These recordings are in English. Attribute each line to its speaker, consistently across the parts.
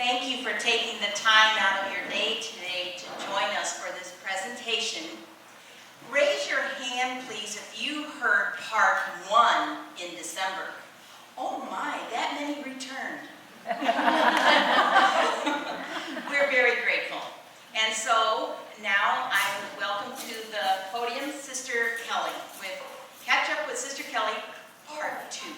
Speaker 1: Thank you for taking the time out of your day today to join us for this presentation. Raise your hand, please, if you heard part 1 in December. Oh my, that many returned. We're very grateful. And so now I would welcome to the podium Sister Kelly with Katch-Up with Sister Kelly, part 2.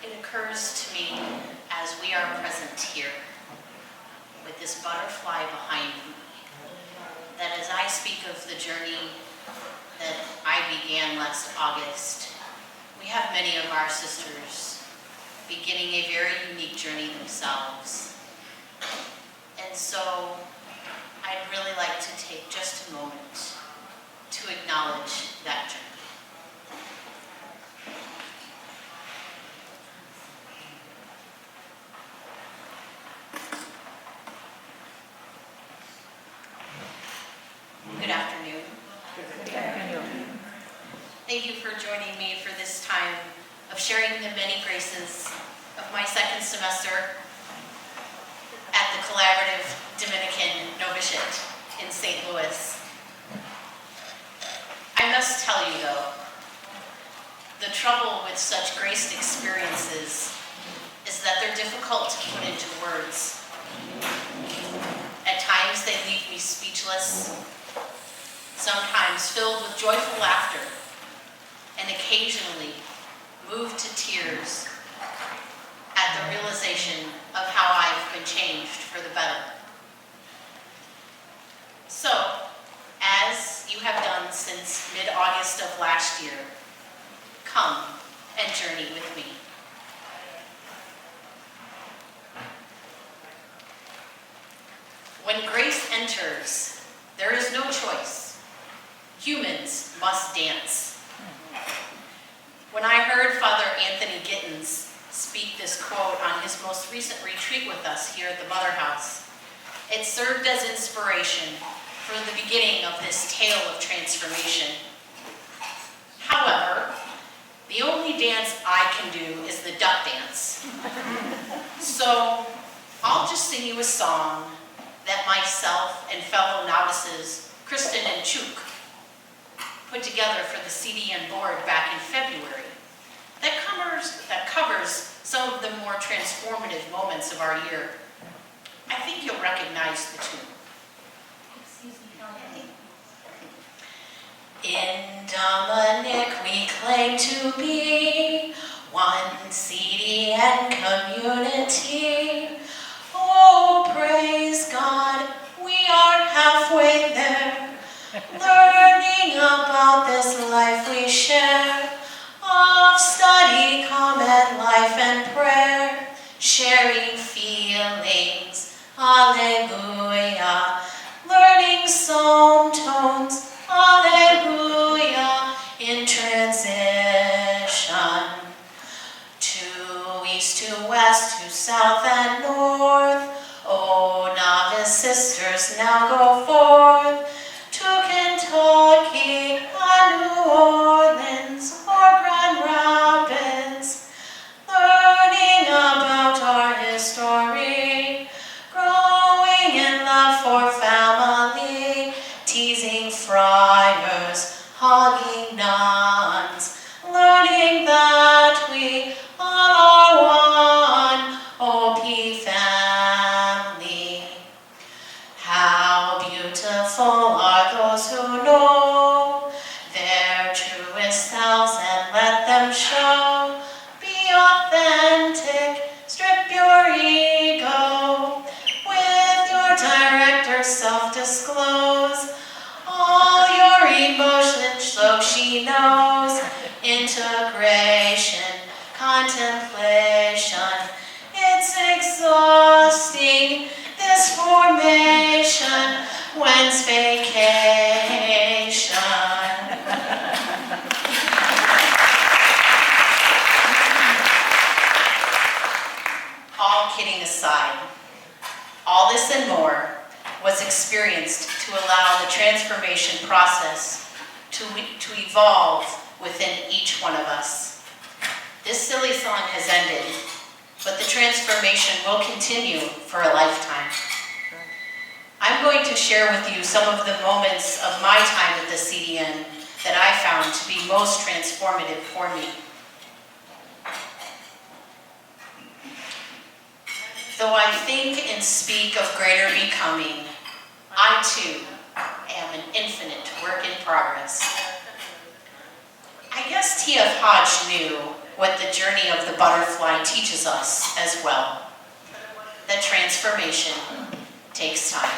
Speaker 1: It occurs to me as we are present here with this butterfly behind me that as I speak of the journey that I began last August, we have many of our sisters beginning a very unique journey themselves. And so I'd really like to take just a moment to acknowledge that journey. Good afternoon.
Speaker 2: Good afternoon.
Speaker 1: Thank you for joining me for this time of sharing the many graces of my second semester at the Collaborative Dominican Novitiate in St. Louis. I must tell you though, the trouble with such graced experiences is that they're difficult to put into words. At times they leave me speechless, sometimes filled with joyful laughter, and occasionally moved to tears at the realization of how I've been changed for the better. So, as you have done since mid-August of last year, come and journey with me. When grace enters, there is no choice. Humans must dance. When I heard Father Anthony Gittins speak this quote on his most recent retreat with us here at the Mother House, it served as inspiration for the beginning of this tale of transformation. However, the only dance I can do is the duck dance. So I'll just sing you a song that myself and fellow novices, Kristen and Chuk, put together for the CDN board back in February that covers some of the more transformative moments of our year. I think you'll recognize the tune. In Dominic we claim to be one CDN community. Oh, praise God, we are halfway there, learning about this life we share, of study, comment, life, and prayer, sharing feelings, hallelujah, learning psalm tones, hallelujah, in transition, to east, to west, to south, and north. Oh, novice sisters, now go forth to Kentucky and New Orleans or Grand Rapids, learning about our history, growing in love for family, teasing friars, hugging nuns, learning that we all are one OP family. How beautiful are those who know their truest selves and let them show. Be authentic, strip your ego, with your director self-disclose all your emotions so she knows. Integration, contemplation, it's exhausting, this formation. When's vacation? All kidding aside, all this and more was experienced to allow the transformation process to evolve within each one of us. This silly song has ended, but the transformation will continue for a lifetime. I'm going to share with you some of the moments of my time at the CDN that I found to be most transformative for me. Though I think and speak of greater becoming, I too am an infinite work in progress. I guess T.F. Hodge knew what the journey of the butterfly teaches us as well, that transformation takes time.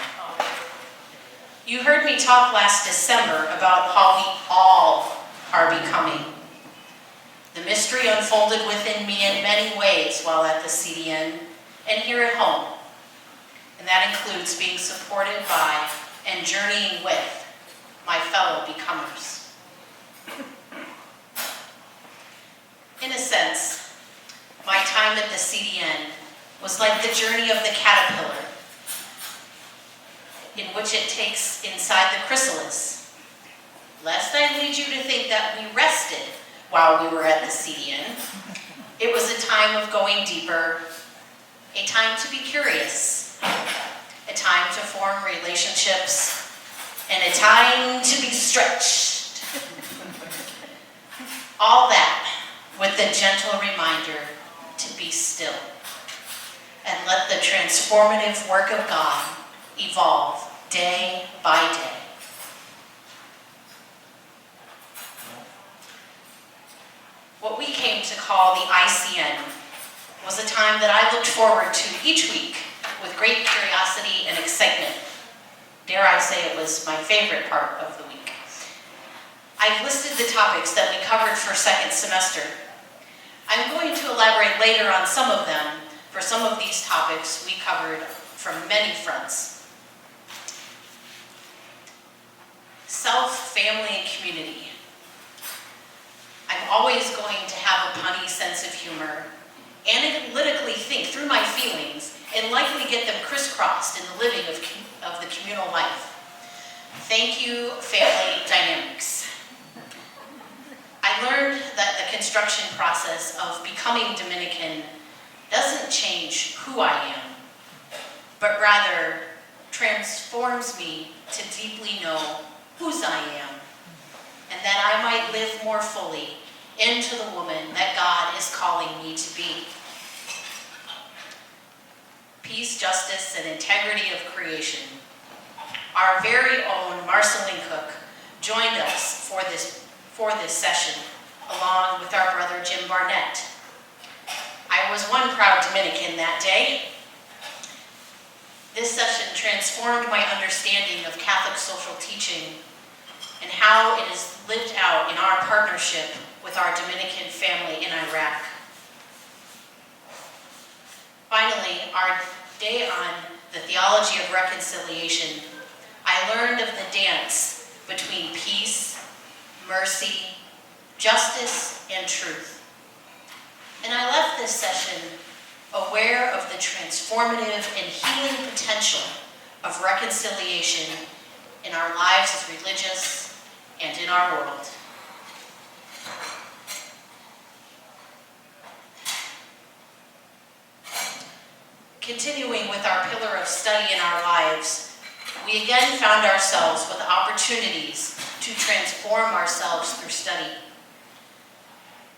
Speaker 1: You heard me talk last December about how we all are becoming. The mystery unfolded within me in many ways while at the CDN and here at home. And that includes being supported by and journeying with my fellow becomers. In a sense, my time at the CDN was like the journey of the caterpillar, in which it takes inside the chrysalis. Lest I lead you to think that we rested while we were at the CDN, it was a time of going deeper, a time to be curious, a time to form relationships, and a time to be stretched. All that with the gentle reminder to be still and let the transformative work of God evolve day by day. What we came to call the ICN was a time that I looked forward to each week with great curiosity and excitement. Dare I say it was my favorite part of the week. I've listed the topics that we covered for second semester. I'm going to elaborate later on some of them. For some of these topics we covered from many fronts. Self, family, and community. I'm always going to have a punny sense of humor, analytically think through my feelings, and likely get them crisscrossed in the living of the communal life. Thank you, family dynamics. I learned that the construction process of becoming Dominican doesn't change who I am, but rather transforms me to deeply know whose I am, and that I might live more fully into the woman that God is calling me to be. Peace, justice, and integrity of creation. Our very own Marceline Cook joined us for this session, along with our brother Jim Barnett. I was one proud Dominican that day. This session transformed my understanding of Catholic social teaching and how it is lived out in our partnership with our Dominican family in Iraq. Finally, our day on the theology of reconciliation, I learned of the dance between peace, mercy, justice, and truth. And I left this session aware of the transformative and healing potential of reconciliation in our lives as religious and in our world. Continuing with our pillar of study in our lives, we again found ourselves with opportunities to transform ourselves through study.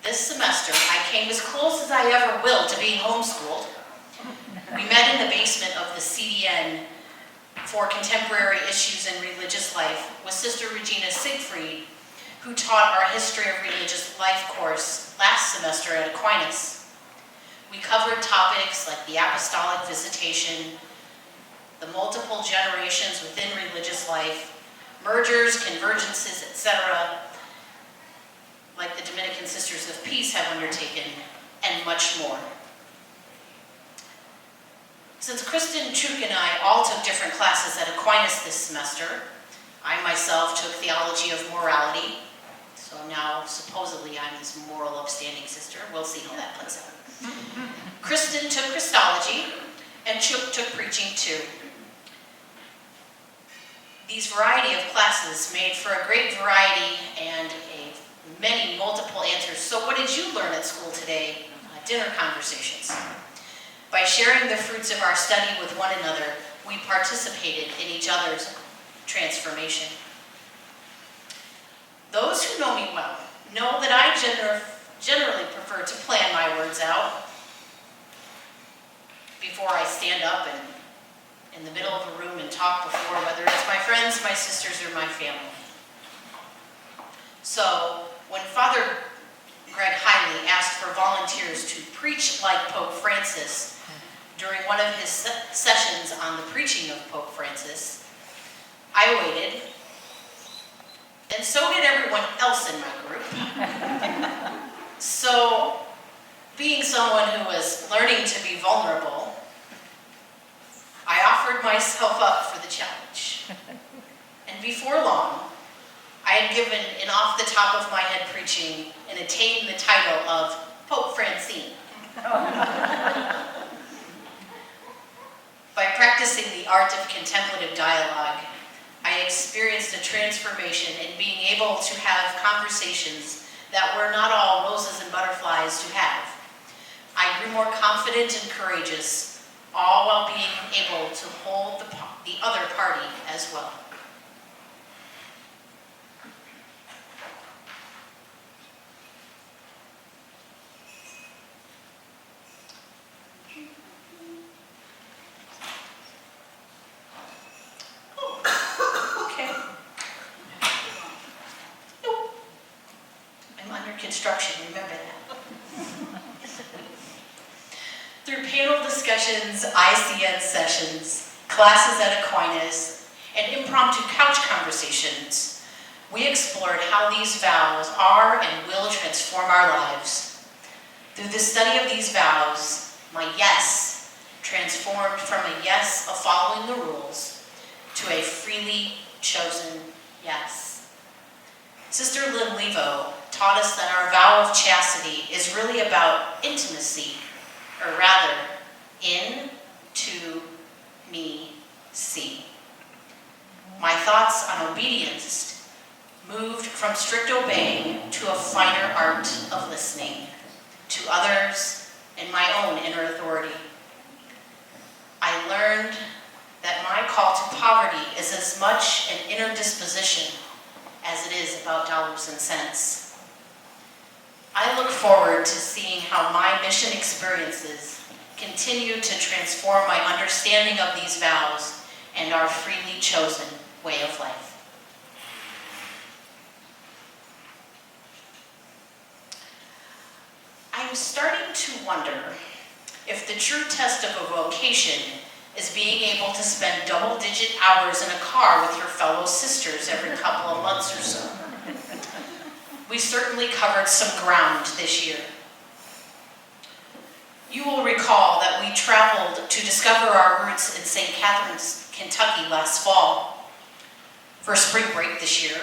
Speaker 1: This semester, I came as close as I ever will to being homeschooled. We met in the basement of the CDN for contemporary issues in religious life with Sister Regina Siegfried, who taught our History of Religious Life course last semester at Aquinas. We covered topics like the apostolic visitation, the multiple generations within religious life, mergers, convergences, etc., like the Dominican Sisters of Peace have undertaken, and much more. Since Kristen, Chuk, and I all took different classes at Aquinas this semester, I myself took Theology of Morality, so now supposedly I'm this moral upstanding sister. We'll see how that plays out. Kristen took Christology, and Chuk took Preaching too. These variety of classes made for a great variety and many multiple answers. So what did you learn at school today? Dinner conversations. By sharing the fruits of our study with one another, we participated in each other's transformation. Those who know me well know that I generally prefer to plan my words out before I stand up and in the middle of a room and talk before, whether it's my friends, my sisters, or my family. So when Father Greg Hiley asked for volunteers to preach like Pope Francis during one of his sessions on the preaching of Pope Francis, I waited, and so did everyone else in my group. So, being someone who was learning to be vulnerable, I offered myself up for the challenge. And before long, I had given an off-the-top-of-my-head preaching and attained the title of Pope Francine. By practicing the art of contemplative dialogue, I experienced a transformation in being able to have conversations that were not all roses and butterflies to have. I grew more confident and courageous, all while being able to hold the other party as well. Construction, remember that. Through panel discussions, ICN sessions, classes at Aquinas, and impromptu couch conversations, we explored how these vows are and will transform our lives. Through the study of these vows, my yes transformed from a yes of following the rules to a freely chosen yes. Sister Lynn Levo taught us that our vow of chastity is really about intimacy, or rather, in, to, me, see. My thoughts on obedience moved from strict obeying to a finer art of listening to others and my own inner authority. I learned that my call to poverty is as much an inner disposition as it is about dollars and cents. I look forward to seeing how my mission experiences continue to transform my understanding of these vows and our freely chosen way of life. I'm starting to wonder if the true test of a vocation is being able to spend double-digit hours in a car with your fellow sisters every couple of months or so. We certainly covered some ground this year. You will recall that we traveled to discover our roots in St. Catharines, Kentucky last fall. For spring break this year,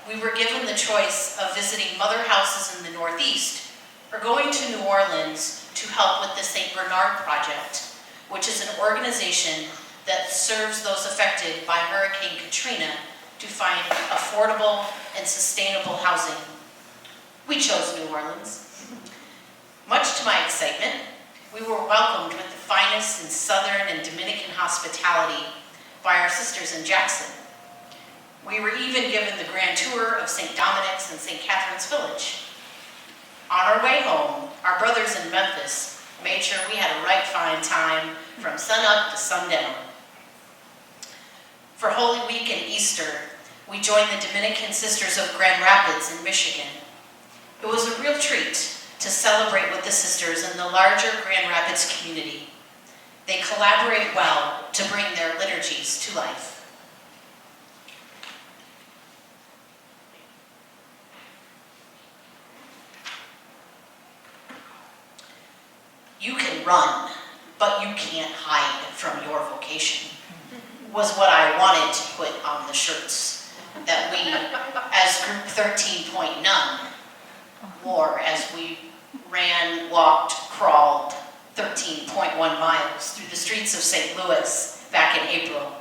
Speaker 1: we were given the choice of visiting mother houses in the Northeast or going to New Orleans to help with the St. Bernard Project, which is an organization that serves those affected by Hurricane Katrina to find affordable and sustainable housing. We chose New Orleans. Much to my excitement, we were welcomed with the finest in Southern and Dominican hospitality by our sisters in Jackson. We were even given the grand tour of St. Dominic's and St. Catherine's Village. On our way home, our brothers in Memphis made sure we had a right fine time from sunup to sundown. For Holy Week and Easter, we joined the Dominican Sisters of Grand Rapids in Michigan. It was a real treat to celebrate with the sisters in the larger Grand Rapids community. They collaborate well to bring their liturgies to life. You can run, but you can't hide from your vocation, was what I wanted to put on the shirts that we, as Group 13.9, wore as we ran, walked, crawled 13.1 miles through the streets of St. Louis back in April.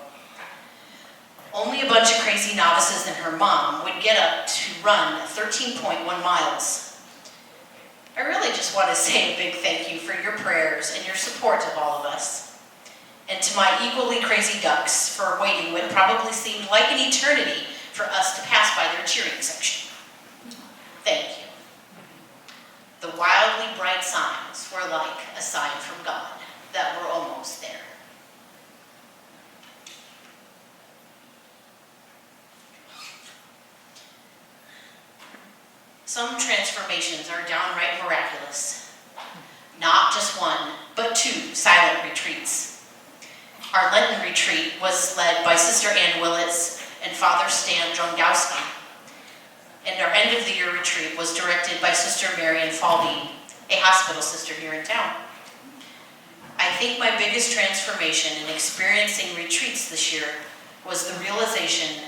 Speaker 1: Only a bunch of crazy novices than her mom would get up to run 13.1 miles. I really just want to say a big thank you for your prayers and your support of all of us. And to my equally crazy ducks for waiting what probably seemed like an eternity for us to pass by their cheering section. Thank you. The wildly bright signs were like a sign from God that we're almost there. Some transformations are downright miraculous. Not just one, but 2 silent retreats. Our Lenten retreat was led by Sister Ann Willits and Father Stan Drongowski. And our end of the year retreat was directed by Sister Marian Falby, a hospital sister here in town. I think my biggest transformation in experiencing retreats this year was the realization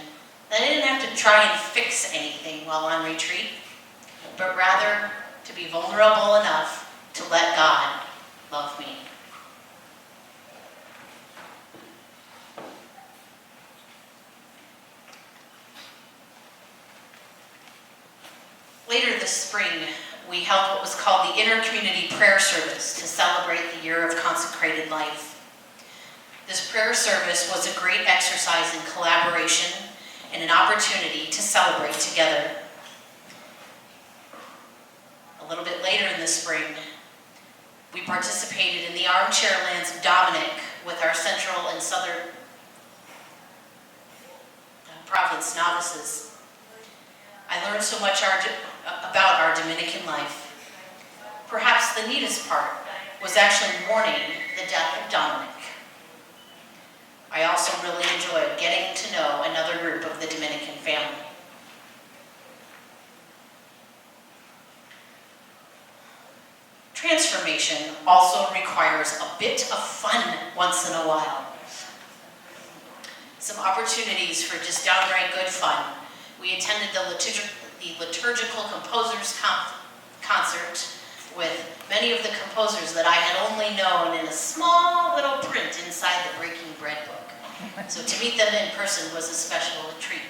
Speaker 1: that I didn't have to try and fix anything while on retreat, but rather to be vulnerable enough to let God love me. Later this spring, we held what was called the Inter-Community Prayer Service to celebrate the year of consecrated life. This prayer service was a great exercise in collaboration and an opportunity to celebrate together. A little bit later in the spring, we participated in the armchair lands of Dominic with our Central and Southern Province novices. I learned so much about our Dominican life. Perhaps the neatest part was actually mourning the death of Dominic. I also really enjoyed getting to know another group of the Dominican family. Transformation also requires a bit of fun once in a while. Some opportunities for just downright good fun. We attended the Liturgical Composers Concert with many of the composers that I had only known in a small little print inside the Breaking Bread book. So to meet them in person was a special treat.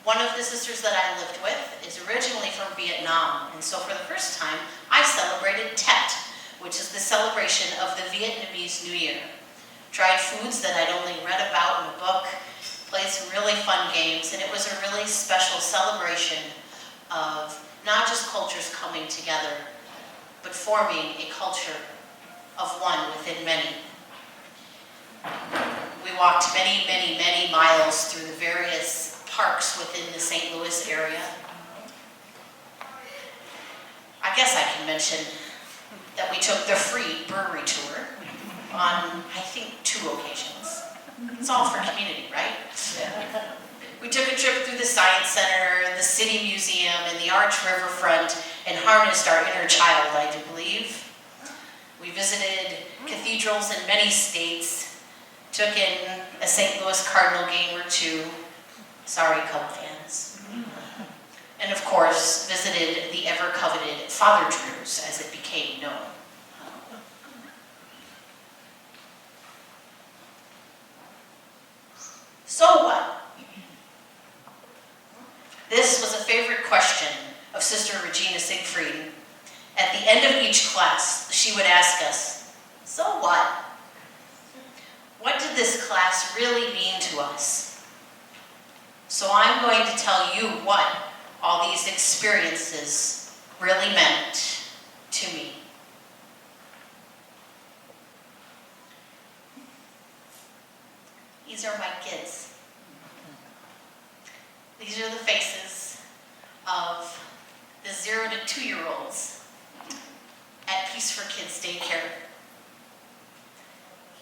Speaker 1: One of the sisters that I lived with is originally from Vietnam, and so for the first time, I celebrated Tet, which is the celebration of the Vietnamese New Year. Tried foods that I'd only read about in a book, played some really fun games, and it was a really special celebration of not just cultures coming together, but forming a culture of one within many. We walked many, many, many miles through the various parks within the St. Louis area. I guess I can mention that we took the free brewery tour on, I think, 2 occasions. It's all for community, right? Yeah. We took a trip through the Science Center, the City Museum, and the Arch Riverfront, and harnessed our inner child, I do believe. We visited cathedrals in many states, took in a St. Louis Cardinal game or 2, sorry Cub fans, and of course, visited the ever-coveted Father Drew's as it became known. So what? This was a favorite question of Sister Regina Siegfried. At the end of each class, she would ask us, so what? What did this class really mean to us? So I'm going to tell you what all these experiences really meant to me. These are my kids. These are the faces of the 0 to 2-year-olds at Peace for Kids Daycare.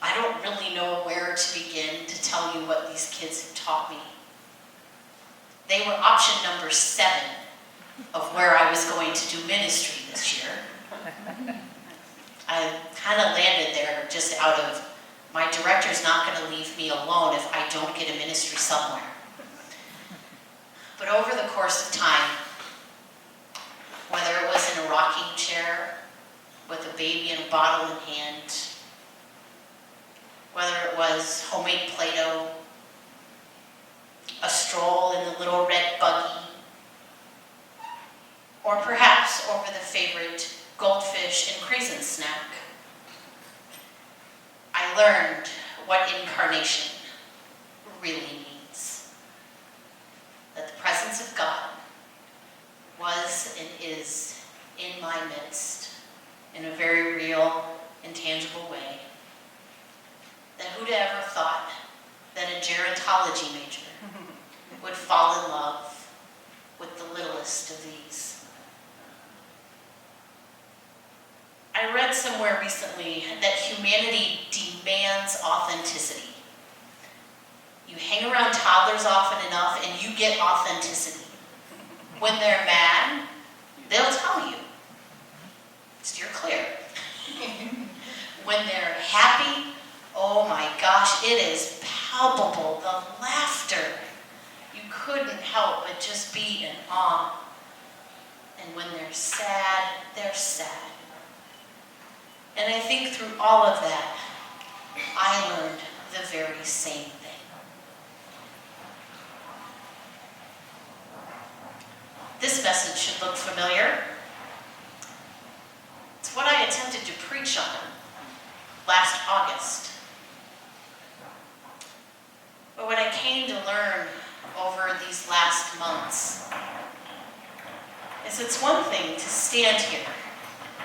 Speaker 1: I don't really know where to begin to tell you what these kids have taught me. They were option number 7 of where I was going to do ministry this year. I kind of landed there just out of, my director's not going to leave me alone if I don't get a ministry somewhere. But over the course of time, whether it was in a rocking chair with a baby and a bottle in hand, whether it was homemade Play-Doh, a stroll in the little red buggy, or perhaps over the favorite goldfish and craisin snack. I learned what incarnation really means. That the presence of God was and is in my midst in a very real and tangible way. That who'd ever thought that a gerontology major would fall in love with the littlest of these. I read somewhere recently that humanity demands authenticity. You hang around toddlers often enough and you get authenticity. When they're mad, they'll tell you. Steer clear. When they're happy, oh my gosh, it is palpable, the laughter. You couldn't help but just be in awe. And when they're sad, they're sad. And I think through all of that, I learned the very same thing. This message should look familiar. It's what I attempted to preach on last August. But what I came to learn over these last months is it's one thing to stand here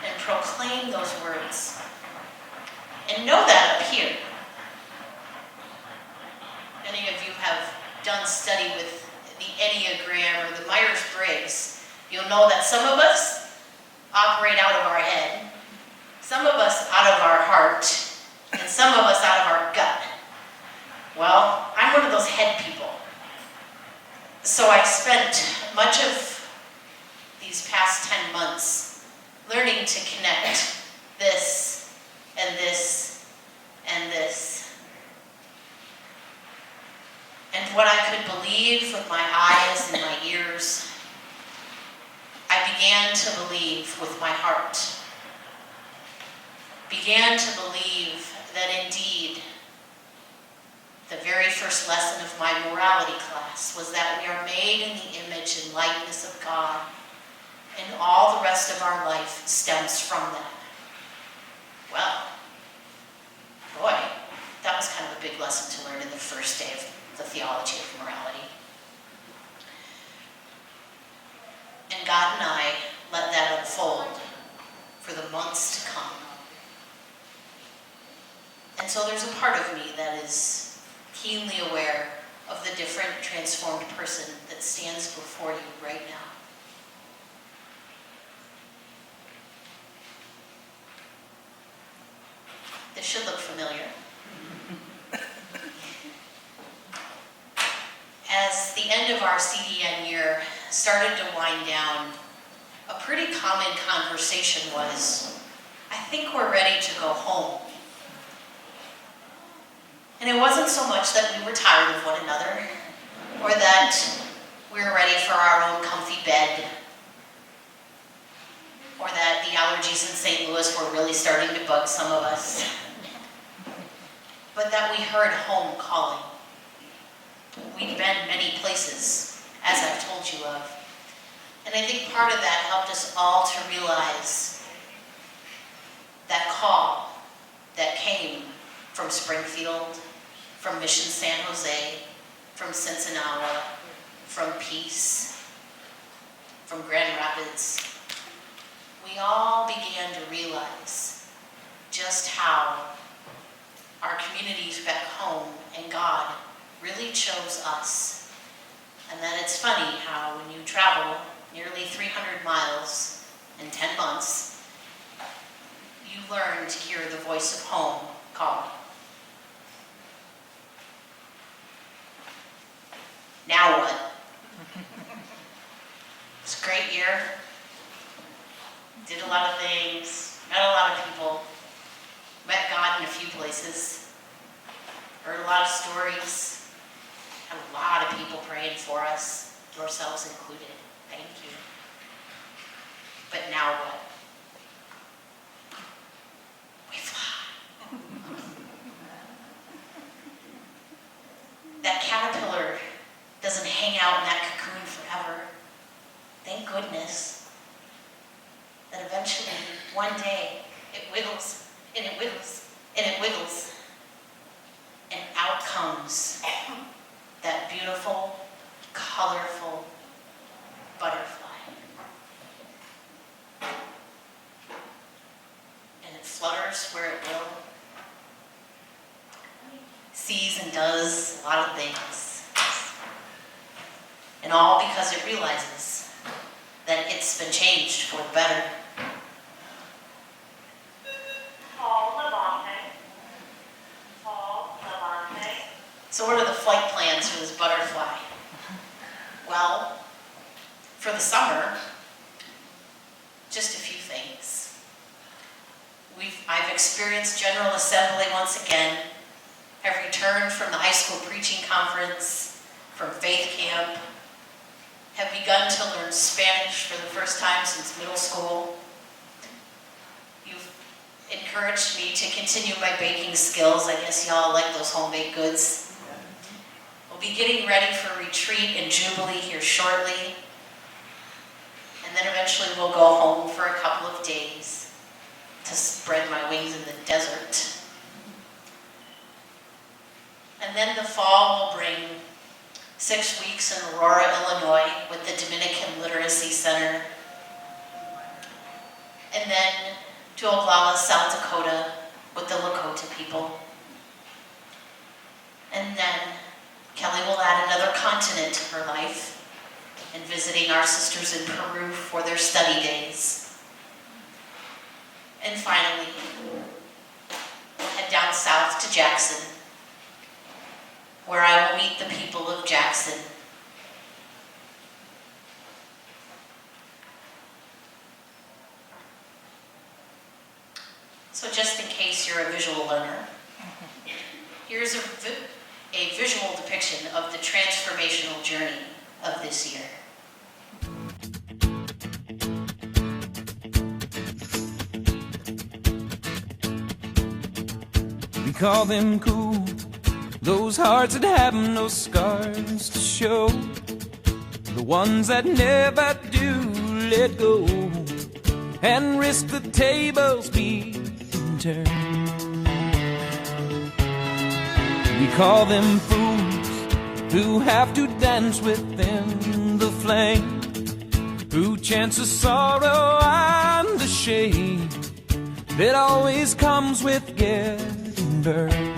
Speaker 1: and proclaim those words and know that up here. Many of you have done study with the Enneagram or the Myers-Briggs. You'll know that some of us operate out of our head, some of us out of our heart, and some of us out of our gut. Well, I'm one of those head people. So I spent much of these past 10 months learning to connect this and this and this. And what I could believe with my eyes and my ears, I began to believe with my heart. Began to believe that indeed, the very first lesson of my morality class was that we are made in the image and likeness of God, and all the rest of our life stems from that. Well, boy, that was kind of a big lesson to learn in the first day of the theology of morality. And God and I let that unfold for the months to come. And so there's a part of me that is keenly aware of the different transformed person that stands before you right now. This should look familiar. As the end of our CDN year started to wind down, a pretty common conversation was, I think we're ready to go home. And it wasn't so much that we were tired of one another, or that we were ready for our own comfy bed, or that the allergies in St. Louis were really starting to bug some of us, but that we heard home calling. We'd been many places, as I've told you of. And I think part of that helped us all to realize that call that came from Springfield, from Mission San Jose, from Cincinnati, from Peace, from Grand Rapids. We all began to realize just how our communities back home and God really chose us. And that it's funny how when you travel nearly 300 miles in 10 months, you learn to hear the voice of home calling. Now what? It's a great year. Did a lot of things, met a lot of people, met God in a few places, heard a lot of stories, had a lot of people praying for us, yourselves included. Thank you. But now what? We fly. That caterpillar does out in that cocoon forever. Thank goodness that eventually, one day, it wiggles, and it wiggles, and it wiggles, and out comes that beautiful, colorful butterfly. And it flutters where it will, sees and does a lot of things. And all because it realizes that it's been changed for the better. So what are the flight plans for this butterfly? Well, for the summer, just a few things. I've experienced General Assembly once again. Have returned from the high school preaching conference, from faith camp. Have begun to learn Spanish for the first time since middle school. You've encouraged me to continue my baking skills. I guess y'all like those home-baked goods. We'll be getting ready for retreat and Jubilee here shortly. And then eventually we'll go home for a couple of days to spread my wings in the desert. And then the fall will bring 6 weeks in Aurora, Illinois with the Dominican Literacy Center. And then to Oglala, South Dakota with the Lakota people. And then Kelly will add another continent to her life in visiting our sisters in Peru for their study days. And finally, we'll head down south to Jackson, where I will meet the people of Jackson. So just in case you're a visual learner, here's a visual depiction of the transformational journey of this year.
Speaker 3: We call them cool, those hearts that have no scars to show, the ones that never do let go and risk the tables being turned. We call them fools who have to dance within the flame, who chance the sorrow and the shame that always comes with getting burned.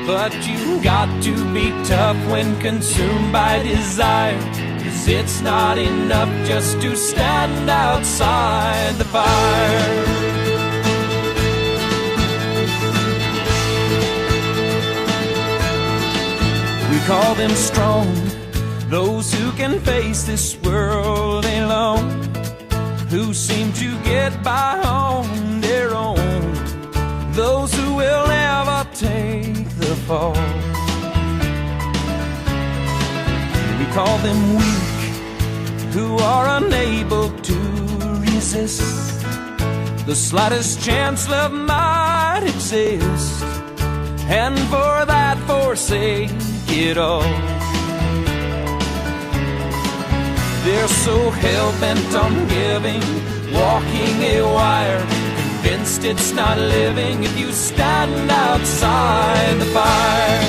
Speaker 3: But you got to be tough when consumed by desire, 'cause it's not enough just to stand outside the fire. We call them strong, those who can face this world alone, who seem to get by on their own, those who will never take the fall. We call them weak, who are unable to resist the slightest chance love might exist, and for that forsake it all. They're so hell-bent on giving, walking a wire, convinced it's not living if you stand outside the fire.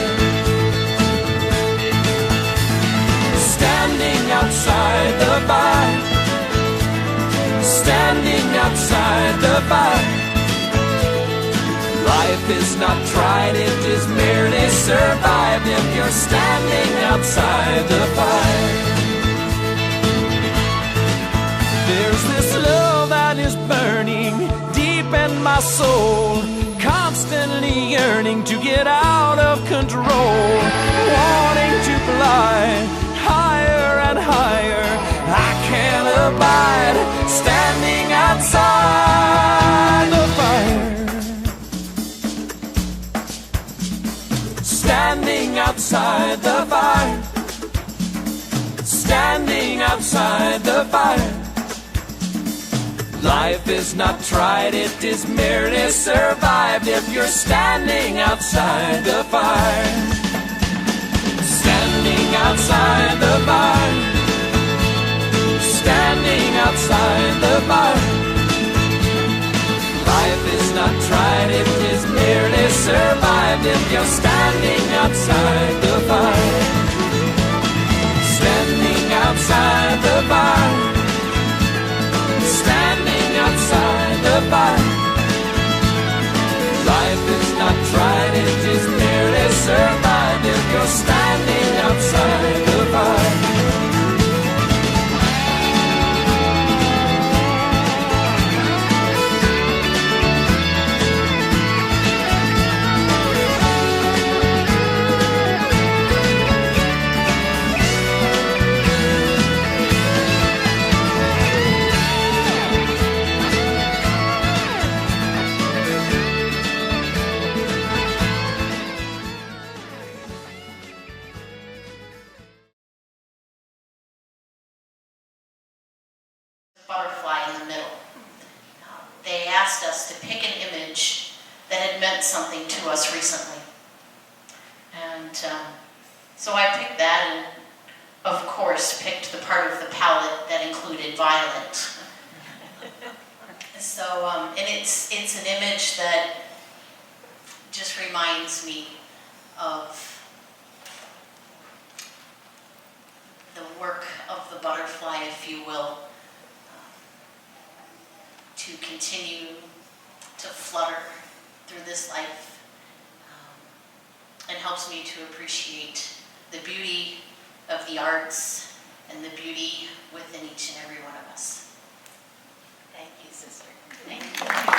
Speaker 3: Standing outside the fire, standing outside the fire. Life is not tried, it is merely survived if you're standing outside the fire. There's this love that is burning deep in my soul, constantly yearning to get out of control, wanting to fly higher and higher. I can't abide standing outside the fire. Standing outside the fire, standing outside the fire. Life is not tried, it is merely survived if you're standing outside the fire. outside the bar, standing outside the bar. Life is not tried, it is merely survived if you're standing outside the bar. Standing outside the bar, standing outside the bar. Life is not tried, it is merely survived if you're standing outside the bar.
Speaker 1: Butterfly in the middle. They asked us to pick an image that had meant something to us recently. And so I picked that and, of course, picked the part of the palette that included violet. So, and it's an image that just reminds me of the work of the butterfly, if you will, to continue to flutter through this life, and helps me to appreciate the beauty of the arts and the beauty within each and every one of us. Thank you, sister. Thank you.